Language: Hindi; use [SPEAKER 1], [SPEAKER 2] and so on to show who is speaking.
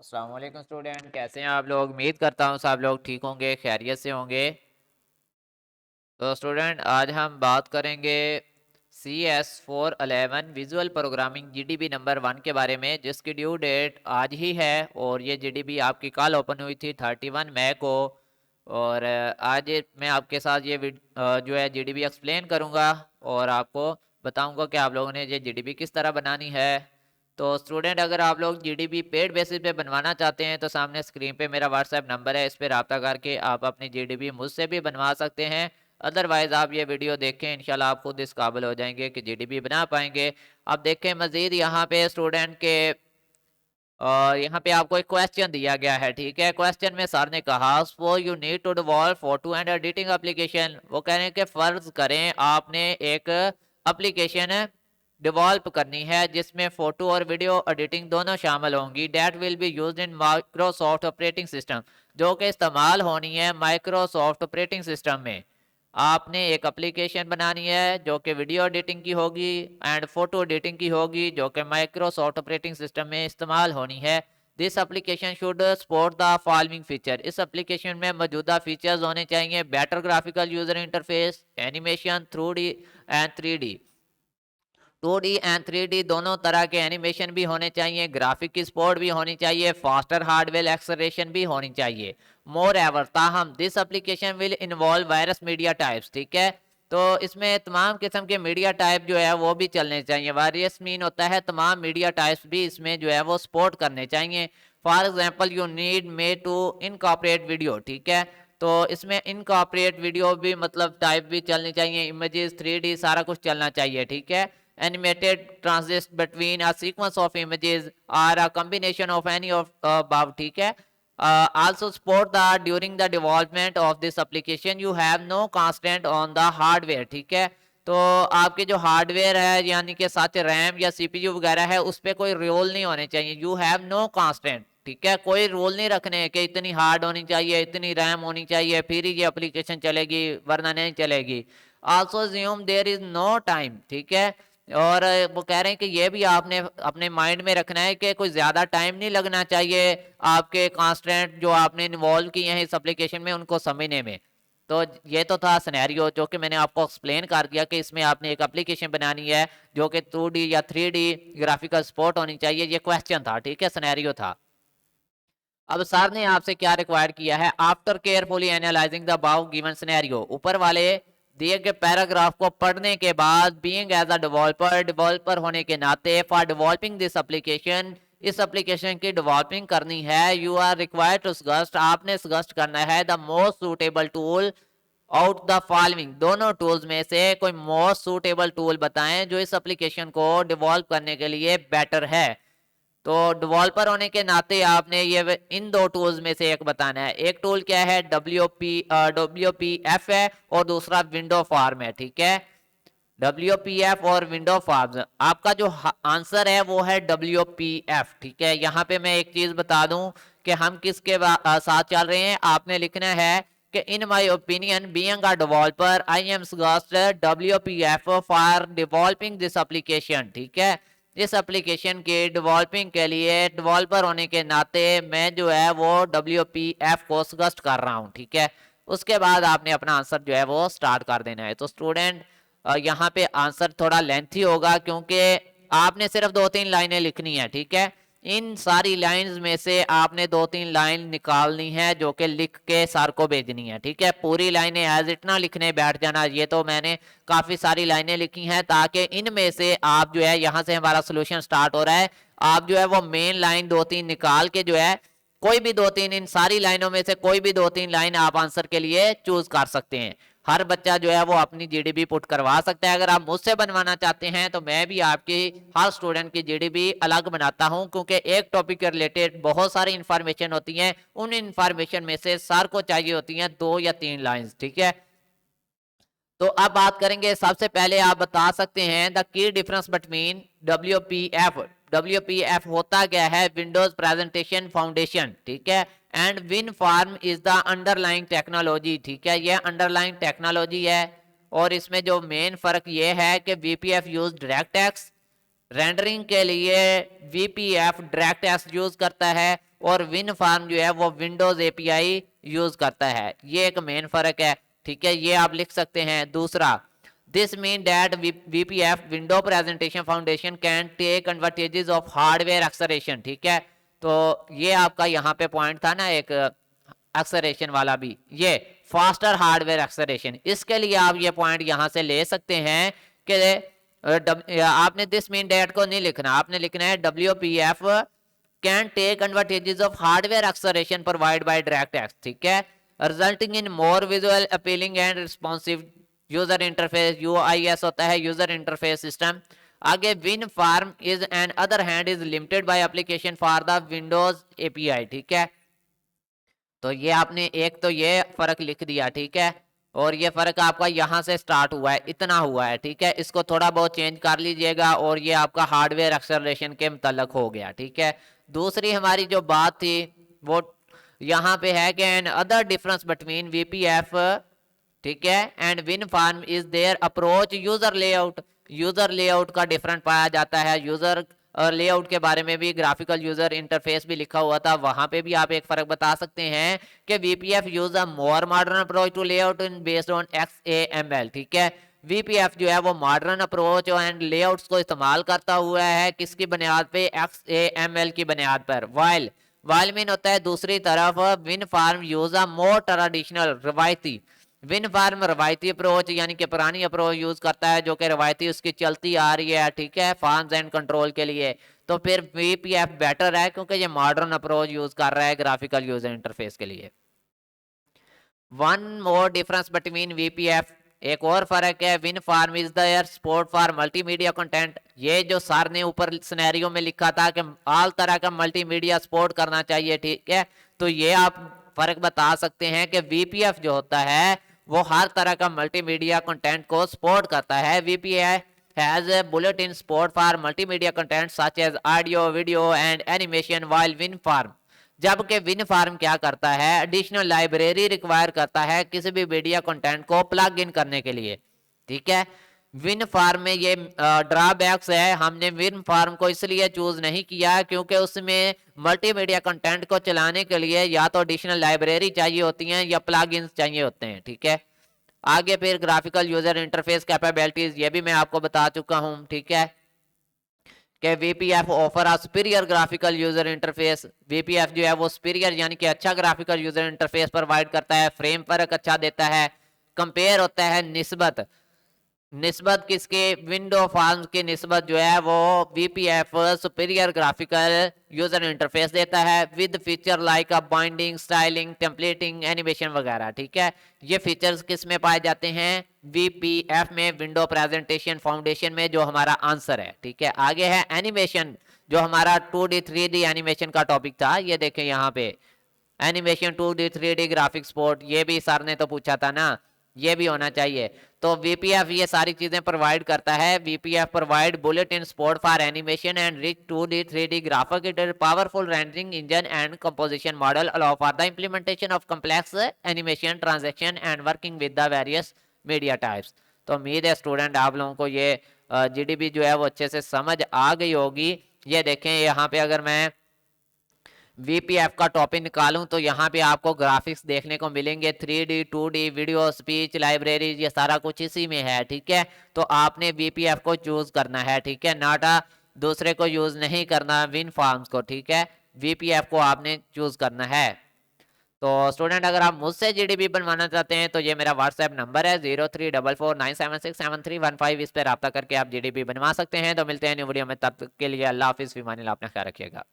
[SPEAKER 1] अस्सलाम वालेकुम स्टूडेंट, कैसे हैं आप लोग। उम्मीद करता हूँ सब लोग ठीक होंगे, खैरियत से होंगे। तो स्टूडेंट आज हम बात करेंगे CS411 visual programming GDB number 1 के बारे में, जिसकी ड्यू डेट आज ही है और ये GDB आपकी कल ओपन हुई थी 31 मई को। और आज मैं आपके साथ ये जो है GDB एक्सप्लेन करूँगा और आपको बताऊँगा कि आप लोगों ने ये GDB किस तरह बनानी है। तो स्टूडेंट अगर आप लोग GDB पेड बेसिस पे बनवाना चाहते हैं तो सामने स्क्रीन पे मेरा व्हाट्सएप नंबर है, इस पर रब्ता करके आप अपनी GDB मुझसे भी बनवा सकते हैं। अदरवाइज़ आप ये वीडियो देखें, इंशाल्लाह आप खुद इस काबिल हो जाएंगे कि GDB बना पाएंगे। अब देखें मज़ीद यहाँ पे स्टूडेंट के और यहाँ पे आपको एक क्वेश्चन दिया गया है, ठीक है। क्वेश्चन में सर ने कहा so you need to develop photo and editing application. वो कह रहे हैं कि फर्ज करें आपने एक एप्लीकेशन डेवलप करनी है जिसमें फोटो और वीडियो एडिटिंग दोनों शामिल होंगी। That will be used in Microsoft operating system, जो कि इस्तेमाल होनी है माइक्रोसॉफ्ट ऑपरेटिंग सिस्टम में। आपने एक एप्लीकेशन बनानी है जो कि वीडियो एडिटिंग की होगी एंड फोटो एडिटिंग की होगी, जो कि माइक्रोसॉफ्ट ऑपरेटिंग सिस्टम में इस्तेमाल होनी है। This application should support the following feature. इस एप्लीकेशन में मौजूदा फीचर्स होने चाहिए: better graphical user interface, animation 2D and 3D, 2D and 3D दोनों तरह के एनिमेशन भी होने चाहिए, ग्राफिक की सपोर्ट भी होनी चाहिए, फास्टर हार्डवेयर एक्सेलरेशन भी होनी चाहिए। मोर एवर ताहम this application will involve various media types, ठीक है। तो इसमें तमाम किस्म के मीडिया टाइप जो है वो भी चलने चाहिए। वायरस मीन होता है तमाम मीडिया टाइप्स भी इसमें जो है वो सपोर्ट करने चाहिए। For example you need may to incorporate video, ठीक है। तो इसमें इनकॉर्पोरेट वीडियो भी मतलब टाइप भी चलनी चाहिए, इमेजेस 3D सारा कुछ चलना चाहिए, ठीक है। Animated transist between a sequence of images or a combination of any of above, ठीक है। Also support the during the development of this application you have no constraint on the hardware, ठीक है। तो आपके जो हार्डवेयर है यानी कि साथ रैम या CPU वगैरह है उस पर कोई रोल नहीं होने चाहिए। यू हैव नो कांस्टेंट, ठीक है। कोई रोल नहीं रखने कि इतनी हार्ड होनी चाहिए, इतनी रैम होनी चाहिए फिर ही ये एप्लीकेशन चलेगी वरना नहीं चलेगी। Also assume there is no time, ठीक है। और वो कह रहे हैं कि ये भी आपने अपने माइंड में रखना है कि कोई ज़्यादा टाइम नहीं लगना चाहिए आपके कॉन्स्टेंट जो आपने इन्वॉल्व किए हैं इस एप्लीकेशन में उनको समझने में। तो ये तो था सिनेरियो जो कि मैंने आपको एक्सप्लेन कर दिया कि इसमें आपने एक एप्लीकेशन बनानी है जो कि 2D या 3D ग्राफिकल सपोर्ट होनी चाहिए। ये क्वेश्चन था, ठीक है, सिनेरियो था। अब सर ने आपसे क्या रिक्वायर्ड किया है, after carefully analysing the above given scenario, ऊपर वाले दिए गए पैराग्राफ को पढ़ने के बाद, being as a developer, developer होने के नाते, फॉर डेवलपिंग दिस एप्लीकेशन, इस एप्लीकेशन की डेवलपिंग करनी है, you are required to suggest, आपने सजेस्ट करना है the most suitable tool out the following, दोनों टूल्स में से कोई मोस्ट सूटेबल टूल बताएं जो इस एप्लीकेशन को डेवलप करने के लिए बेटर है। तो डेवलपर होने के नाते आपने ये इन दो टूल्स में से एक बताना है। एक टूल क्या है, WPF है और दूसरा विंडो फार्म है, ठीक है। WPF और विंडो फार्म, आपका जो आंसर है वो है WPF, ठीक है। यहाँ पे मैं एक चीज बता दूं कि हम किसके साथ चल रहे हैं। आपने लिखना है कि in my opinion being a developer I am suggest WPF for developing this application, ठीक है। इस एप्लीकेशन के डेवलपिंग के लिए डेवलपर होने के नाते मैं जो है वो WPF को सजेस्ट कर रहा हूँ, ठीक है। उसके बाद आपने अपना आंसर जो है वो स्टार्ट कर देना है। तो स्टूडेंट यहाँ पे आंसर थोड़ा लेंथी होगा क्योंकि आपने सिर्फ 2-3 लाइनें लिखनी है, ठीक है। इन सारी लाइंस में से आपने 2-3 लाइन निकालनी है जो कि लिख के सर को भेजनी है, ठीक है। पूरी लाइनें एज इतना लिखने बैठ जाना, ये तो मैंने काफी सारी लाइनें लिखी हैं ताकि इनमें से आप जो है, यहाँ से हमारा सोल्यूशन स्टार्ट हो रहा है, आप जो है वो मेन लाइन 2-3 निकाल के जो है कोई भी 2-3, इन सारी लाइनों में से कोई भी 2-3 लाइन आप आंसर के लिए चूज कर सकते हैं। हर बच्चा जो है वो अपनी GDB पुट करवा सकता है। अगर आप मुझसे बनवाना चाहते हैं तो मैं भी आपकी हर स्टूडेंट की GDB अलग बनाता हूं, क्योंकि एक टॉपिक के रिलेटेड बहुत सारी इंफॉर्मेशन होती है, उन इंफॉर्मेशन में से सर को चाहिए होती हैं 2 या 3 लाइंस, ठीक है। तो अब बात करेंगे, सबसे पहले आप बता सकते हैं the key difference between WPF। WPF होता क्या है, विंडोज प्रेजेंटेशन फाउंडेशन, ठीक है। And win form is the underlying technology, ठीक है, ये अंडरलाइंग टेक्नोलॉजी है। और इसमें जो मेन फर्क ये है कि VPF use direct x, rendering के लिए VPF डायरेक्ट एक्स यूज करता है और विन फार्म जो है वो विंडोज एपीआई यूज करता है। ये एक मेन फर्क है, ठीक है, ये आप लिख सकते हैं। दूसरा, दिस मीन दैट वीपीएफ window presentation foundation can take advantages of hardware acceleration, ठीक है। तो ये आपका यहाँ पे पॉइंट था ना एक एक्सेलरेशन वाला भी, ये फास्टर हार्डवेयर एक्सेलरेशन, इसके लिए आप ये पॉइंट यहाँ से ले सकते हैं कि आपने दिस मीन डैट को नहीं लिखना, आपने लिखना है WPF can take advantages of hardware acceleration provide by DirectX, ठीक है, resulting in more visual appealing and responsive user interface. UI is होता है यूजर इंटरफेस सिस्टम। आगे win form is an other hand is limited by application for the Windows API, ठीक है। तो ये आपने एक तो ये फर्क लिख दिया, ठीक है, और ये फर्क आपका यहाँ से स्टार्ट हुआ है, इतना हुआ है, ठीक है, इसको थोड़ा बहुत चेंज कर लीजिएगा और ये आपका हार्डवेयर एक्सेलरेशन के मुतल्लक हो गया, ठीक है। दूसरी हमारी जो बात थी वो यहाँ पे है कि एन अदर डिफरेंस बिटवीन वीपीएफ, ठीक है, and win form is their approach user layout. User layout का डिफरेंट पाया जाता है। यूजर लेआउट के बारे में भी ग्राफिकल यूजर इंटरफेस भी लिखा हुआ था, वहां पे भी आप एक फर्क बता सकते हैं कि वीपीएफ use a more modern approach to layout in based on XAML, ठीक है। वीपीएफ जो है वो मॉडर्न अप्रोच एंड लेआउट्स को इस्तेमाल करता हुआ है किसकी बुनियाद पे, XAML की बुनियाद पर। वाइल मीन होता है दूसरी तरफ win form use a more traditional रवायती। विन फार्म रवायती अप्रोच यानी कि पुरानी अप्रोच यूज करता है जो कि रवायती उसकी चलती आ रही है, ठीक है, फार्म्स एंड कंट्रोल के लिए। तो फिर वीपीएफ बेटर है क्योंकि ये मॉडर्न अप्रोच यूज कर रहा है ग्राफिकल यूजर इंटरफेस के लिए। वन मोर डिफरेंस बिटवीन वीपीएफ, एक और फर्क है, win form is their support for multimedia content. ये जो सर ने ऊपर सिनेरियो में लिखा था कि all तरह का मल्टीमीडिया सपोर्ट करना चाहिए, ठीक है, तो ये आप फर्क बता सकते हैं कि वीपीएफ जो होता है वो हर तरह का मल्टीमीडिया कंटेंट को सपोर्ट करता है। VPF has a bullet-in support for multimedia content such as audio, video and animation, while WinFarm, जबकि WinFarm क्या करता है, एडिशनल लाइब्रेरी रिक्वायर करता है किसी भी मीडिया कंटेंट को प्लग इन करने के लिए, ठीक है। WinFarm में ये ड्रॉबैक्स है, हमने WinFarm को इसलिए चूज नहीं किया क्योंकि उसमें मल्टीमीडिया कंटेंट को चलाने के लिए या तो एडिशनल लाइब्रेरी चाहिए होती हैं या प्लग इन चाहिए होते हैं, ठीक है। आगे फिर ग्राफिकल यूजर इंटरफेस कैपेबिलिटीज, ये भी मैं आपको बता चुका हूं, ठीक है, कि वीपीएफ offer a superior graphical user interface. वीपीएफ जो है वो सुपीरियर यानी कि अच्छा ग्राफिकल यूजर इंटरफेस प्रोवाइड करता है, फ्रेम फर्क अच्छा देता है। कंपेयर होता है निस्बत, निस्बत किसके, विंडो फॉर्म्स की निस्बत जो है वो वीपीएफ सुपीरियर ग्राफिकल यूजर इंटरफेस देता है with feature like binding, styling, templating, animation वगैरह, ठीक है। ये फीचर्स किस में पाए जाते हैं, वीपीएफ में, विंडो प्रेजेंटेशन फाउंडेशन में, जो हमारा आंसर है, ठीक है। आगे है एनिमेशन, जो हमारा 2D 3D एनिमेशन का टॉपिक था, ये देखें यहाँ पे animation 2D 3D graphics support, ये भी सर ने तो पूछा था ना, ये भी होना चाहिए। तो वीपीएफ ये सारी चीजें प्रोवाइड करता है। वीपीएफ provide built in support for animation and rich 2D 3D graphic, it is powerful rendering engine and composition model allow for the implementation of complex animation transaction and working with the various media types. तो उम्मीद है स्टूडेंट आप लोगों को ये जीडीबी जो है वो अच्छे से समझ आ गई होगी। ये देखें यहाँ पे अगर मैं वीपीएफ का टॉपिक निकालूं तो यहाँ पे आपको ग्राफिक्स देखने को मिलेंगे, 3D 2D video, speech, library, ये सारा कुछ इसी में है, ठीक है। तो आपने वीपीएफ को चूज करना है, ठीक है, नाटा दूसरे को यूज नहीं करना, विन फार्म्स को, ठीक है, वीपीएफ को आपने चूज करना है। तो स्टूडेंट अगर आप मुझसे जीडीबी बनवाना चाहते हैं तो ये मेरा व्हाट्सएप नंबर है 0344976731, इस पर रब्ता करके आप जीडीबी बनवा सकते हैं। तो मिलते हैं न्यू वीडियो में, तब तक के लिए अल्लाह हाफिज़, फिर अपना ख्याल रखिएगा।